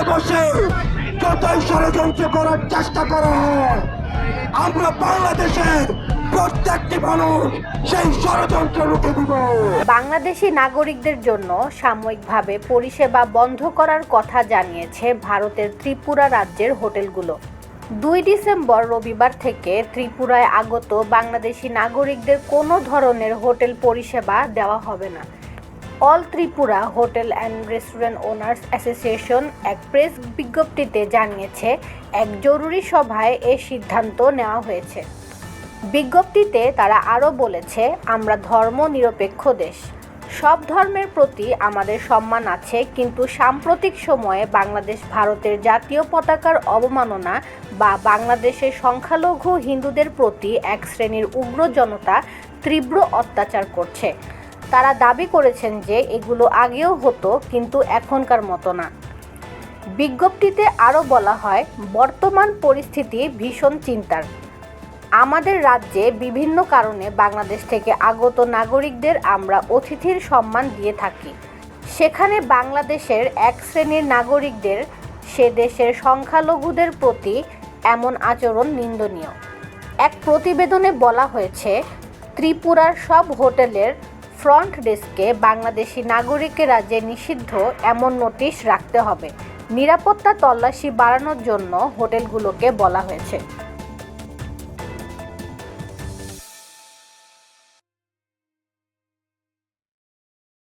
বসে যতই ষড়যন্ত্র করার চেষ্টা করা হয়, আমরা বাংলাদেশের প্রত্যেকটি মানুষ সেই ষড়যন্ত্র রুখে দিব। বাংলাদেশি নাগরিকদের জন্য সাময়িকভাবে পরিষেবা বন্ধ করার কথা জানিয়েছে ভারতের ত্রিপুরা রাজ্যের হোটেলগুলো। 2 ডিসেম্বর রবিবার থেকে ত্রিপুরায় আগত বাংলাদেশি নাগরিকদের কোনো ধরনের হোটেল পরিষেবা দেওয়া হবে না। All Tripura hotel and restaurant owners association এক প্রেস বিজ্ঞপ্তিতে জানিয়েছে, এক জরুরি সভায় এ সিদ্ধান্ত নেওয়া হয়েছে। বিজ্ঞপ্তিতে তারা আরও বলেছে, আমরা ধর্ম নিরপেক্ষ দেশ, সব ধর্মের প্রতি আমাদের সম্মান আছে, কিন্তু সাম্প্রতিক সময়ে বাংলাদেশ ভারতের জাতীয় পতাকার অবমাননা বা বাংলাদেশের সংখ্যালঘু হিন্দুদের প্রতি এক শ্রেণীর উগ্র জনতা তীব্র অত্যাচার করছে। তারা দাবি করেছেন যে এগুলো আগেও হতো, কিন্তু এখনকার মতো না। বিজ্ঞপ্তিতে আরও বলা হয়, বর্তমান পরিস্থিতি ভীষণ চিন্তার। আমাদের রাজ্যে বিভিন্ন কারণে বাংলাদেশ থেকে আগত নাগরিকদের আমরা অতিথির সম্মান দিয়ে থাকি। সেখানে বাংলাদেশের এক শ্রেণীর নাগরিকদের সে দেশের সংখ্যালঘুদের প্রতি এমন আচরণ নিন্দনীয়। এক প্রতিবেদনে বলা হয়েছে, ত্রিপুরার সব হোটেলের ফ্রন্ট ডেস্কে বাংলাদেশি নাগরিকেরা যে নিষিদ্ধ এমন নোটিশ রাখতে হবে। নিরাপত্তা তল্লাশি বাড়ানোর জন্য হোটেলগুলোকে বলা হয়েছে।